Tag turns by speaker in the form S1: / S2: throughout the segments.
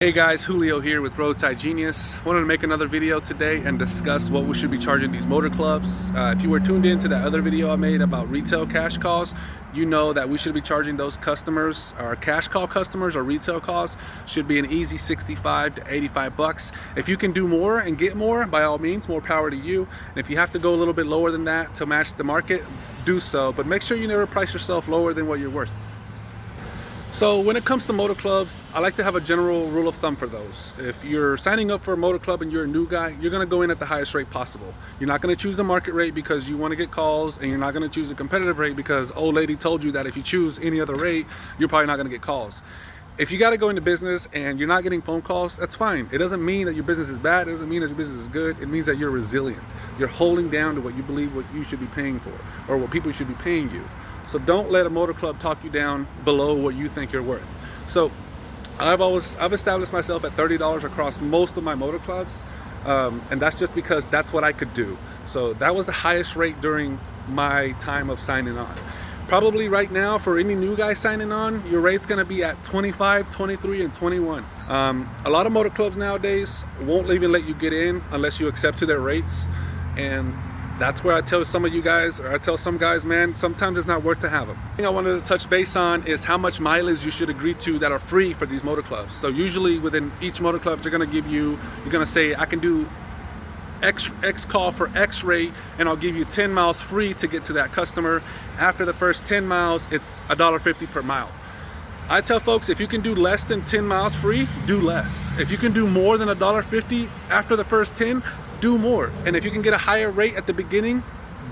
S1: Hey guys, Julio here with Roadside Genius. Wanted to make another video today and discuss what we should be charging these motor clubs. If you were tuned into that other video I made about retail cash calls, you know that we should be charging those customers, our cash call customers or retail calls, should be an easy 65 to 85 bucks. If you can do more and get more, by all means, more power to you. And if you have to go a little bit lower than that to match the market, do so. But make sure you never price yourself lower than what you're worth. So when it comes to motor clubs, I like to have a general rule of thumb for those. If you're signing up for a motor club and you're a new guy, you're going to go in at the highest rate possible. You're not going to choose the market rate because you want to get calls, and you're not going to choose a competitive rate because old lady told you that if you choose any other rate, you're probably not going to get calls. If you got to go into business and you're not getting phone calls, that's fine. It doesn't mean that your business is bad. It doesn't mean that your business is good. It means that you're resilient. You're holding down to what you believe what you should be paying for, or what people should be paying you. So don't let a motor club talk you down below what you think you're worth. So I've established myself at $30 across most of my motor clubs, and that's just because that's what I could do. So that was the highest rate during my time of signing on. Probably right now, for any new guy signing on, your rate's gonna be at 25, 23, and 21. A lot of motor clubs nowadays won't even let you get in unless you accept to their rates. And that's where I tell some of you guys, or I tell some guys, man, sometimes it's not worth to have them. The thing I wanted to touch base on is how much mileage you should agree to that are free for these motor clubs. So usually within each motor club, they're gonna give you, you're gonna say, I can do X call for X rate, and I'll give you 10 miles free to get to that customer. After the first 10 miles, it's $1.50 per mile. I tell folks, if you can do less than 10 miles free, do less. If you can do more than $1.50 after the first 10, do more. And if you can get a higher rate at the beginning,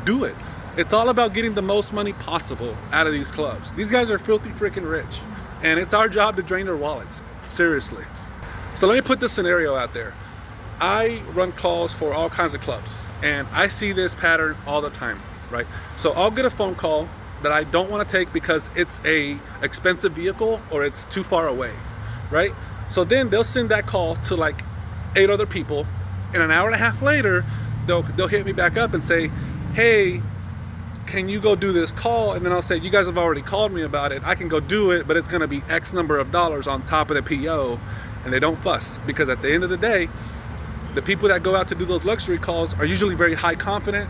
S1: do it. It's all about getting the most money possible out of these clubs. These guys are filthy freaking rich, and it's our job to drain their wallets, seriously. So let me put this scenario out there. I run calls for all kinds of clubs, and I see this pattern all the time, right? So I'll get a phone call that I don't want to take because it's a expensive vehicle or it's too far away, right? So then they'll send that call to like 8 other people, and an hour and a half later, they'll hit me back up and say, hey, can you go do this call? And then I'll say, you guys have already called me about it. I can go do it, but it's gonna be X number of dollars on top of the PO. And they don't fuss, because at the end of the day, the people that go out to do those luxury calls are usually very high confident,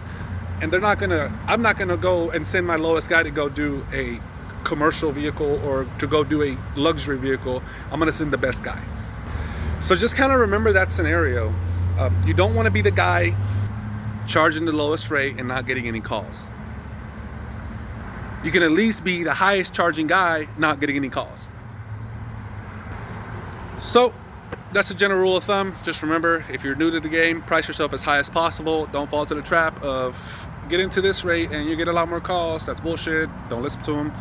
S1: and I'm not gonna go and send my lowest guy to go do a commercial vehicle or to go do a luxury vehicle. I'm gonna send the best guy. So just kind of remember that scenario. You don't want to be the guy charging the lowest rate and not getting any calls. You can at least be the highest charging guy not getting any calls. So that's a general rule of thumb. Just remember, if you're new to the game, price yourself as high as possible. Don't fall to the trap of get into this rate and you get a lot more calls. That's bullshit. Don't listen to them.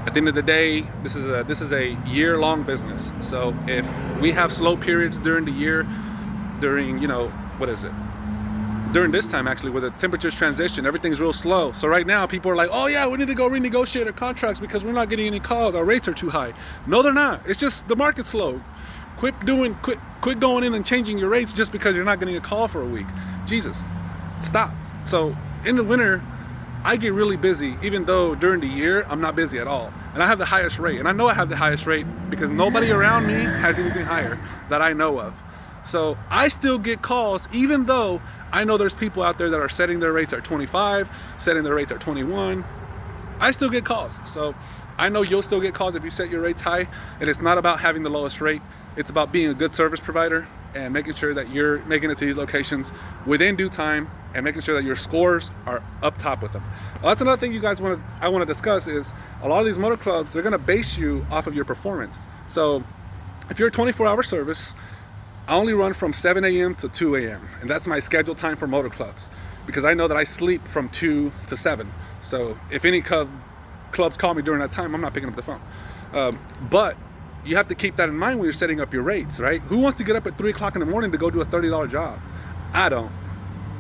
S1: At the end of the day, this is a year-long business. So if we have slow periods during the year, during, during this time actually, where the temperatures transition, everything's real slow. So right now people are like, oh yeah, we need to go renegotiate our contracts because we're not getting any calls, our rates are too high. No, they're not. It's just the market's slow. Quit going in and changing your rates just because you're not getting a call for a week. Jesus, stop. So in the winter, I get really busy, even though during the year I'm not busy at all. And I have the highest rate, and I know I have the highest rate because nobody around me has anything higher that I know of. So I still get calls, even though I know there's people out there that are setting their rates at 25, setting their rates at 21. I still get calls. So I know you'll still get calls if you set your rates high. And it's not about having the lowest rate. It's about being a good service provider and making sure that you're making it to these locations within due time and making sure that your scores are up top with them. Well, that's another thing you guys I want to discuss is a lot of these motor clubs, they're going to base you off of your performance. So if you're a 24-hour service, I only run from 7 a.m. to 2 a.m. and that's my scheduled time for motor clubs, because I know that I sleep from 2 to 7. So if any clubs call me during that time, I'm not picking up the phone. But you have to keep that in mind when you're setting up your rates, right? Who wants to get up at 3 o'clock in the morning to go do a $30 job? I don't.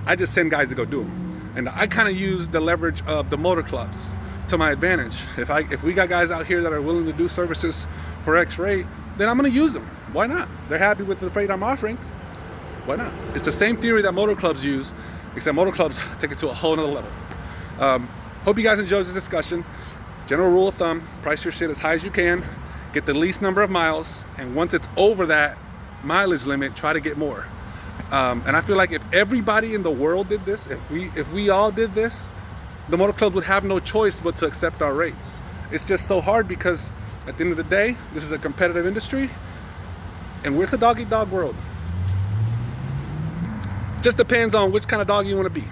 S1: I just send guys to go do them. And I kind of use the leverage of the motor clubs to my advantage. If we got guys out here that are willing to do services for X rate, then I'm gonna use them. Why not? They're happy with the rate I'm offering. Why not? It's the same theory that motor clubs use, except motor clubs take it to a whole nother level. Hope you guys enjoyed this discussion. General rule of thumb, price your shit as high as you can. get the least number of miles, and once it's over that mileage limit, try to get more. And I feel like if everybody in the world did this, if we all did this, the motor clubs would have no choice but to accept our rates. It's just so hard because at the end of the day, this is a competitive industry, and we're the dog-eat-dog world. Just depends on which kind of dog you want to be.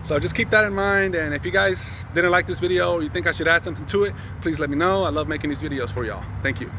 S1: So just keep that in mind, and if you guys didn't like this video or you think I should add something to it, please let me know. I love making these videos for y'all. Thank you.